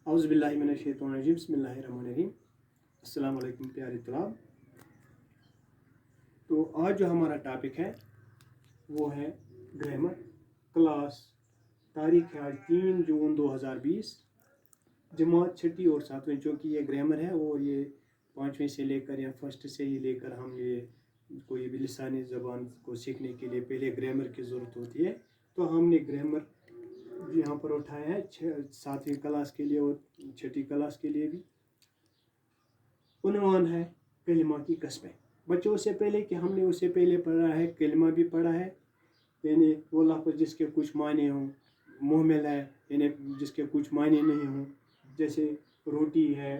औज़ु बिल्लाहि मिनश्शैतानिर्रजीम बिस्मिल्लाहिर्रहमानिर्रहीम। अस्सलाम वालेकुम प्यारे तलाब। तो आज जो हमारा टॉपिक है वो है ग्रामर क्लास। तारीख है आज 3 जून 2020, जमात छठी और सातवें। चूँकि ये ग्रामर है और ये 5वें से लेकर या फर्स्ट से ही लेकर हम ये कोई भी लिसानी ज़बान को सीखने के लिए पहले ग्रामर की ज़रूरत होती है। तो हमने ग्रामर यहाँ पर उठाया है 7वीं क्लास के लिए और छठी क्लास के लिए भी। उन्वान है कलिमा की कस्में। बच्चों से पहले कि हमने उससे पहले पढ़ा है, कलिमा भी पढ़ा है, यानी वो लफ्ज़ जिसके कुछ मायने हों, मुहमिल है यानी जिसके कुछ मायने नहीं हों, जैसे रोटी है,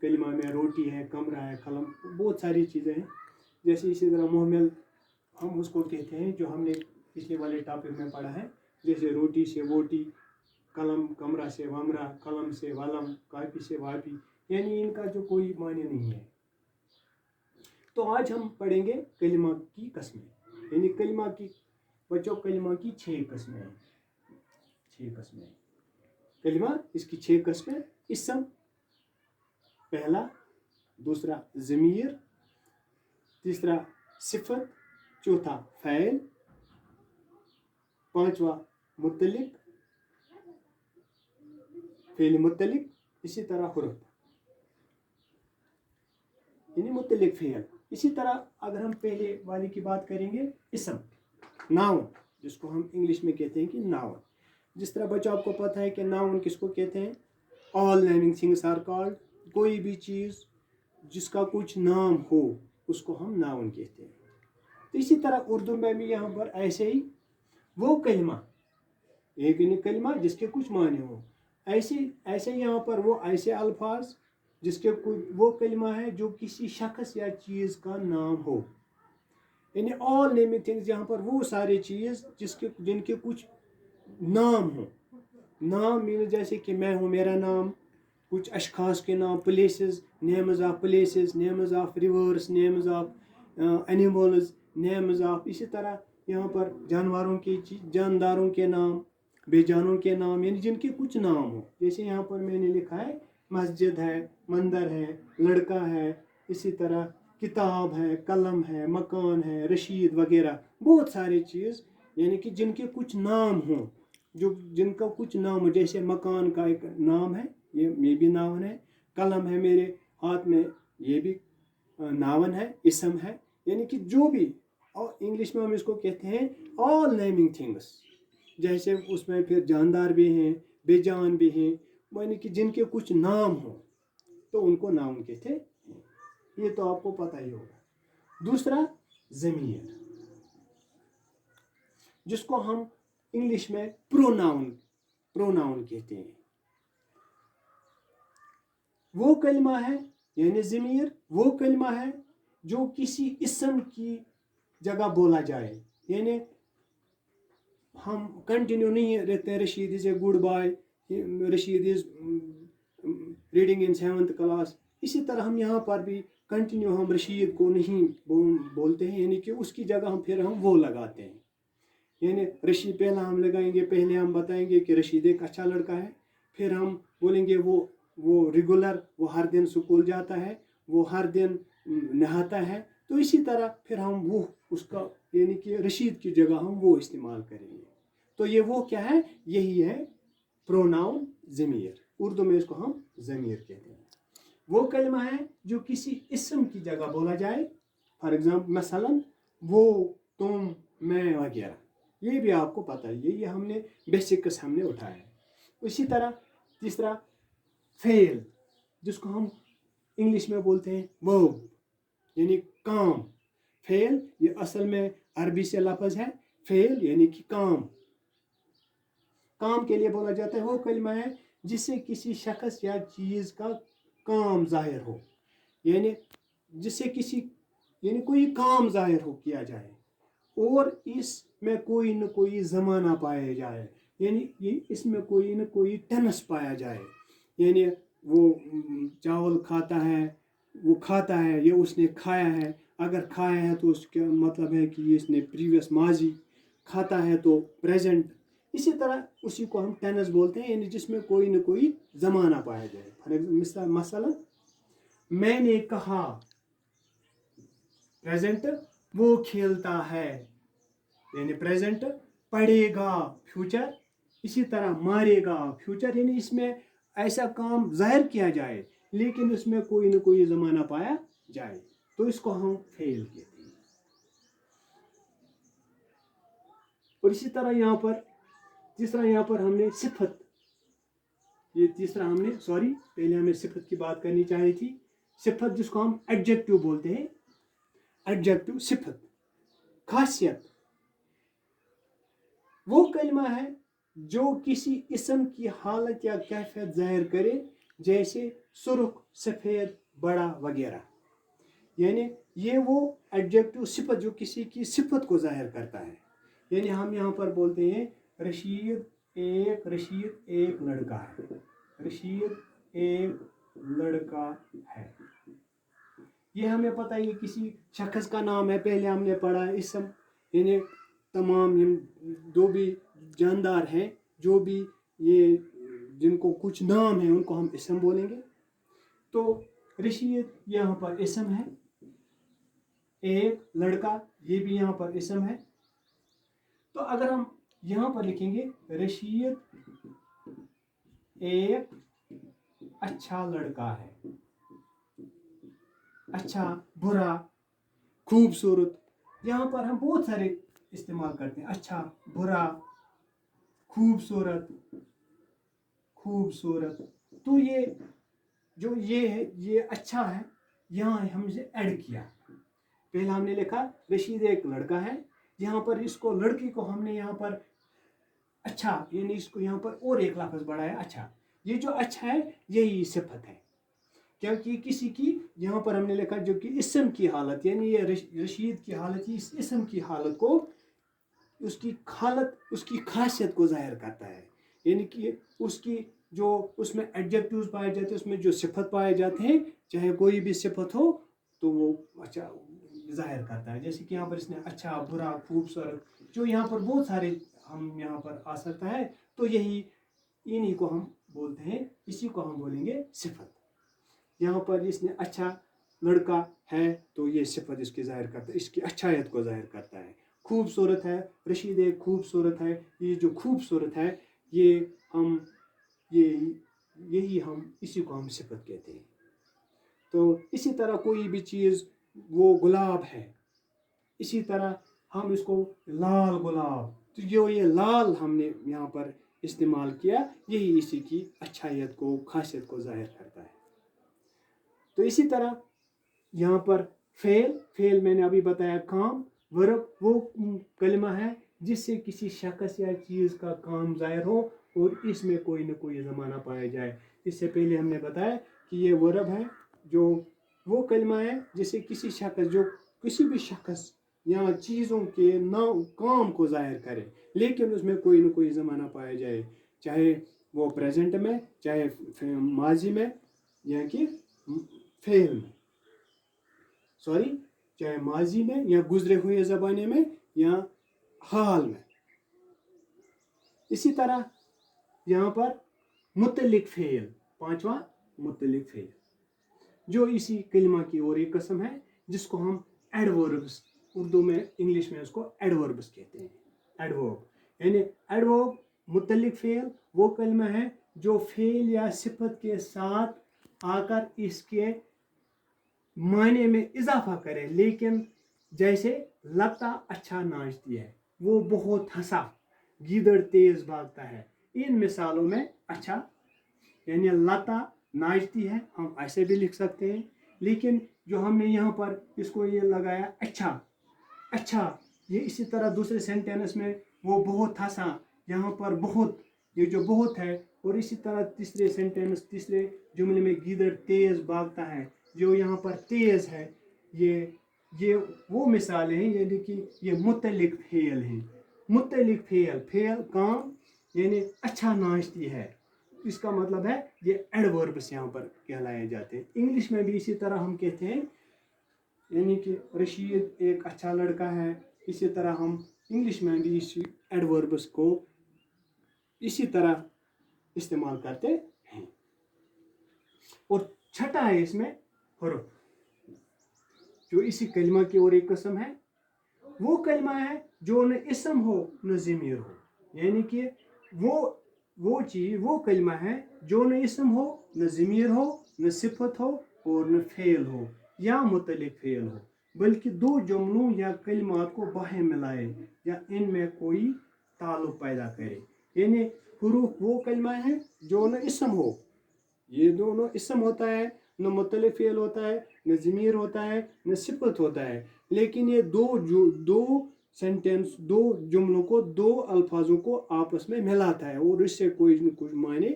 कलिमा में रोटी है, कमरा है, कलम, बहुत सारी चीज़ें हैं। जैसे इसी तरह मुहमिल हम उसको कहते हैं जो हमने पिछले वाले टॉपिक में पढ़ा है, जैसे रोटी से वोटी, कलम कमरा से वमरा, कलम से वलम, कापी से वापी, यानी इनका जो कोई मायने नहीं है। तो आज हम पढ़ेंगे कलिमा की कस्में, यानी कलिमा की बच्चों कलिमा की 6 कस्में हैं। 6 कस्में कलिमा, इसकी 6 कस्में। इस्म पहला, दूसरा ज़मीर, तीसरा सिफत, चौथा फ़ैल, पांचवा मुतलिक, फ़ेल मुतलिक, इसी तरह हुर्फ यानी मुतलिक फ़ेल। इसी तरह अगर हम पहले वाले की बात करेंगे, इस्म नाउन, जिसको हम इंग्लिश में कहते हैं कि नाउन। जिस तरह बच्चों आपको पता है कि नाउन किसको कहते हैं, all naming things are called. कोई भी चीज़ जिसका कुछ नाम हो उसको हम नाउन कहते हैं। तो इसी तरह उर्दू में भी यहाँ पर ऐसे ही वो कलिमा, एक कलिमा जिसके कुछ माने हो, ऐसे यहाँ पर वो ऐसे अल्फाज जिसके कुछ वो कलिमा है जो किसी शख्स या चीज़ का नाम हो। यानी ऑल नेमिंग थिंग्स, यहाँ पर वो सारी चीज़ जिनके कुछ नाम हो। नाम मीन जैसे कि मैं हूँ, मेरा नाम, कुछ अशखास के नाम, places, names of places, names of reverse, names of animals, names of, इसी तरह यहाँ पर जानदारों के नाम, बेजानों के नाम, यानी जिनके कुछ नाम हो। जैसे यहाँ पर मैंने लिखा है मस्जिद है, मंदिर है, लड़का है, इसी तरह किताब है, कलम है, मकान है, रशीद वगैरह, बहुत सारी चीज़ यानी कि जिनके कुछ नाम हों, जो जिनका कुछ नाम हो। जैसे मकान का एक नाम है, ये भी नाउन है। कलम है मेरे हाथ में, ये भी नाउन है, इसम है। यानी कि जो भी, और इंग्लिश में हम इसको कहते हैं ऑल नेमिंग थिंग्स। जैसे उसमें फिर जानदार भी हैं, बेजान भी हैं, यानी कि जिनके कुछ नाम हो तो उनको नाउन कहते हैं। ये तो आपको पता ही होगा। दूसरा ज़मीर, जिसको हम इंग्लिश में प्रोनाउन कहते हैं। वो कलिमा है, यानी ज़मीर वो कलिमा है जो किसी इस्म की जगह बोला जाए। यानी हम कंटिन्यू नहीं रहते हैं Rashid is a good boy, Rashid is reading in 7th class. इसी तरह हम यहाँ पर भी कंटिन्यू हम रशीद को नहीं बोलते हैं, यानी कि उसकी जगह हम वो लगाते हैं। यानी रशीद पहला हम लगाएंगे, पहले हम बताएंगे कि रशीद एक अच्छा लड़का है, फिर हम बोलेंगे वो रेगुलर, वो हर दिन स्कूल जाता है, वो हर दिन नहाता है। तो इसी तरह फिर हम वो उसका यानी कि रशीद की जगह हम वो इस्तेमाल करेंगे। तो ये वो क्या है, यही है प्रोनाउन ज़मीर। उर्दू में इसको हम ज़मीर कहते हैं। वो कलमा है जो किसी इस्म की जगह बोला जाए। फॉर एग्जाम्पल मसलन वो, तुम, मैं वगैरह, ये भी आपको पता है, ये हमने बेसिक्स हमने उठाया है। इसी तरह तीसरा फेल, जिसको हम इंग्लिश में बोलते हैं वर्ब, यानी काम। फेल ये असल में अरबी से लफ्ज़ है, फेल यानी कि काम के लिए बोला जाता है। वो कलिमा है जिससे किसी शख्स या चीज़ का काम जाहिर हो, यानी जिससे यानी कोई काम जाहिर हो किया जाए और इसमें कोई न कोई ज़माना पाया जाए, यानी ये इसमें कोई न कोई टेंस पाया जाए। यानी वो चावल खाता है, वो खाता है, ये उसने खाया है। अगर खाया है तो उसका मतलब है कि इसने प्रीवियस माजी, खाता है तो प्रेजेंट, इसी तरह उसी को हम टेनिस बोलते हैं, यानी जिसमें कोई न कोई ज़माना पाया जाए। फॉर एग्जाम्पल मसलन मैंने कहा प्रेजेंट वो खेलता है, यानी प्रेजेंट। पढ़ेगा फ्यूचर, इसी तरह मारेगा फ्यूचर, यानी इसमें ऐसा काम जाहिर किया जाए लेकिन उसमें कोई न कोई ज़माना पाया जाए, तो इसको हम फेल कहते हैं। और इसी तरह यहाँ पर तीसरा, यहाँ पर हमने सिफत, ये तीसरा हमने पहले हमें सिफत की बात करनी चाहिए थी। सिफत जिसको हम एडजेक्टिव बोलते हैं, एडजेक्टिव सिफत, खासियत, वो कलमा है जो किसी इस्म की हालत या कैफियत जाहिर करे, जैसे सुर्ख, सफ़ेद, बड़ा वगैरह। यानी ये वो एडजेक्टिव सिफत जो किसी की सिफत को जाहिर करता है। यानी हम यहाँ पर बोलते हैं रशीद एक लड़का है, रशीद एक लड़का है। ये हमें पता है, ये किसी शख्स का नाम है। पहले हमने पढ़ा इस्म, यानी तमाम जो भी जानदार हैं, जो भी ये जिनको कुछ नाम है उनको हम इस्म बोलेंगे। तो रशीद यहाँ पर इस्म है, एक लड़का ये भी यहाँ पर इस्म है। तो अगर हम यहाँ पर लिखेंगे रशीद एक अच्छा लड़का है, अच्छा, बुरा, खूबसूरत, यहाँ पर हम बहुत सारे इस्तेमाल करते हैं। अच्छा, बुरा, खूबसूरत, तो ये जो ये है, ये अच्छा है, यहाँ हमसे ऐड किया। पहला हमने लिखा रशीद एक लड़का है, यहाँ पर इसको लड़की को हमने यहाँ पर अच्छा, यानी इसको यहाँ पर और एक लफ्ज बढ़ाया अच्छा। ये जो अच्छा है यही सिफत है, क्योंकि किसी की यहाँ पर हमने लिखा जो कि इस्म की हालत, यानी ये रशीद की हालत, इस इस्म की हालत को, उसकी हालत, उसकी खासियत को जाहिर करता है। यानी कि उसकी जो उसमें एडजेक्टिव्स पाए जाते हैं, उसमें जो सिफत पाए जाते हैं, चाहे कोई भी सिफत हो तो वो अच्छा जाहिर करता है। जैसे कि यहाँ पर इसने अच्छा, बुरा, खूबसूरत, जो यहाँ पर बहुत सारे हम यहाँ पर आ सकता है, तो यही इन्हीं को हम बोलते हैं, इसी को हम बोलेंगे सिफत। यहाँ पर इसने अच्छा लड़का है तो ये सिफत इसकी जाहिर करता है, इसकी अच्छायत को जाहिर करता है। खूबसूरत है, रशीद एक खूबसूरत है, ये जो खूबसूरत है ये हम यही हम इसी को हम सिफत कहते हैं। तो इसी तरह कोई भी चीज़, वो गुलाब है, इसी तरह हम इसको लाल गुलाब, तो जो ये लाल हमने यहाँ पर इस्तेमाल किया, यही इसी की अच्छायत को, खासियत को जाहिर करता है। तो इसी तरह यहाँ पर फेल मैंने अभी बताया काम, वर्ब वो कलमा है जिससे किसी शख्स या चीज़ का काम जाहिर हो और इसमें कोई न कोई ज़माना पाया जाए। इससे पहले हमने बताया कि ये वर्ब है जो वो कलमा है जिससे किसी शख्स, जो किसी भी शख्स या चीज़ों के नाम काम को जाहिर करे, लेकिन उसमें कोई न कोई ज़माना पाया जाए, चाहे वो प्रेजेंट में, चाहे माजी में, या कि फेल में, चाहे माजी में या गुजरे हुए ज़माने में या हाल में। इसी तरह यहाँ पर मुतल्लिक फेल, पांचवा मुतल्लिक फेल, जो इसी कलिमा की और एक किस्म है जिसको हम एडवर्ब्स, उर्दू में, इंग्लिश में उसको एडवर्ब्स कहते हैं। एडवर्ब यानी एडवर्ब, मुतल्लिक फेल वो कलिमा है जो फेल या सिफत के साथ आकर इसके मायने में इजाफा करे। लेकिन जैसे लता अच्छा नाचती है, वो बहुत हंसा, गीदड़ तेज भागता है, इन मिसालों में अच्छा यानी लता नाचती है, हम ऐसे भी लिख सकते हैं। लेकिन जो हमने यहाँ पर इसको ये लगाया अच्छा, ये इसी तरह दूसरे सेंटेंस में वो बहुत हंसा, यहाँ पर बहुत, ये जो बहुत है, और इसी तरह तीसरे सेंटेंस, तीसरे जुमले में गीदड़ तेज भागता है, जो यहाँ पर तेज है, ये वो मिसालें हैं, यानी कि ये मुतल्लिक फेल हैं। मुतल्लिक फेल काम, यानी अच्छा नाचती है, इसका मतलब है ये एडवर्ब्स यहाँ पर कहलाए जाते हैं। इंग्लिश में भी इसी तरह हम कहते हैं, यानी कि रशीद एक अच्छा लड़का है, इसी तरह हम इंग्लिश में भी इसी एडवर्ब्स को इसी तरह इस्तेमाल करते हैं। और छठा है इसमें हुरूफ, जो इसी कलिमा की और एक किस्म है। वो कलिमा है जो न इसम हो न ज़मीर हो, यानी कि वो चीज़, वो कलिमा है जो न इसम हो न ज़मीर हो न सिफत हो और न फेल हो या मुतलिक फेल हो, बल्कि दो जुमलों या कलिमात को बाहें मिलाए या इनमें कोई ताल्लुक पैदा करे। यानी हुरूफ वो कलिमा है जो न इसम हो, ये दोनों इसम होता है, न मुतलिक फेल होता है, न ज़मीर होता है, न सिफत होता है, लेकिन ये दो सेंटेंस, दो जुमलों को, दो अल्फाजों को आपस में मिलाता है और इससे कोई न कुछ मायने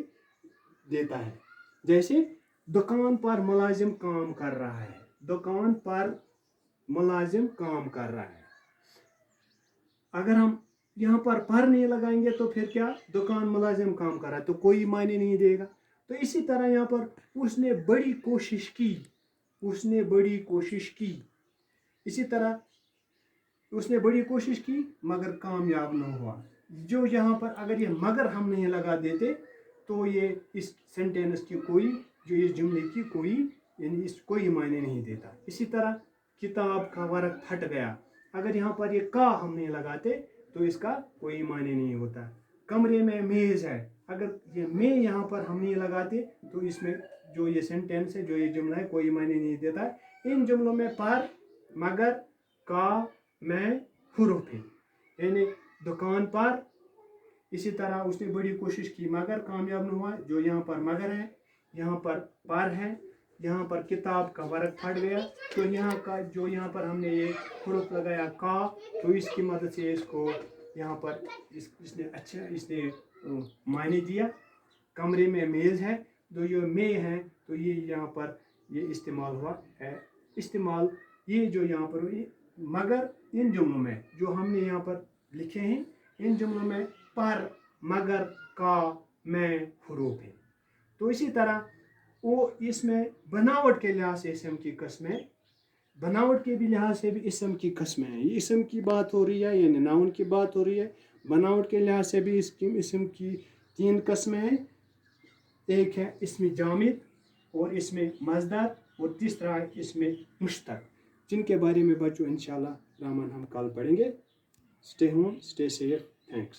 देता है। जैसे दुकान पर मुलाजिम काम कर रहा है, दुकान पर मुलाजिम काम कर रहा है। अगर हम यहाँ पर नहीं लगाएंगे तो फिर क्या, दुकान मुलाजिम काम कर रहा है, तो कोई मायने नहीं देगा। तो इसी तरह यहाँ पर उसने बड़ी कोशिश की, उसने बड़ी कोशिश की, इसी तरह उसने बड़ी कोशिश की मगर कामयाब न हुआ। जो यहाँ पर अगर ये मगर हम नहीं लगा देते तो ये इस सेंटेंस की कोई, जो इस जुमले की कोई, यानी इस कोई मायने नहीं देता। इसी तरह किताब का वर्क फट गया, अगर यहाँ पर ये का हम नहीं लगाते तो इसका कोई मायने नहीं होता। कमरे में मेज़ है, अगर ये में यहाँ पर हम नहीं लगाते तो इसमें जो ये सेंटेंस है, जो ये जुमला है, कोई मायने नहीं देता। इन जुमलों में पर, मगर, का, मैं, हुरूफ है। यानी दुकान पर, इसी तरह उसने बड़ी कोशिश की मगर कामयाब न हुआ, जो यहाँ पर मगर है, यहाँ पर है, यहाँ पर किताब का वर्क फट गया, तो यहाँ का जो यहाँ पर हमने ये हुरूफ लगाया का, तो इसकी मदद से इसको यहाँ पर इसने अच्छा इसने मायने दिया। कमरे में मेज़ है, तो ये में है, तो ये यहाँ पर ये इस्तेमाल हुआ है। इस्तेमाल ये जो यहाँ पर मगर, इन जुमलों में जो हमने यहाँ पर लिखे हैं, इन जुमलों में पर, मगर, का, मैं, हुरूफ है। तो इसी तरह वो इसमें बनावट के लिहाज से इसम की किस्में, बनावट के भी लिहाज से भी इसम की किस्में हैं। ये इसम की बात हो रही है, यानी नाउन की बात हो रही है। बनावट के लिहाज से भी इसकी इसम की 3 किस्में हैं। एक है इसमें जामिद, और इसमें मज़दर, और तीसरा है इसमें मुश्तक, जिनके बारे में बच्चों इंशाल्लाह रहमान हम कल पढ़ेंगे। Stay home, stay safe, thanks.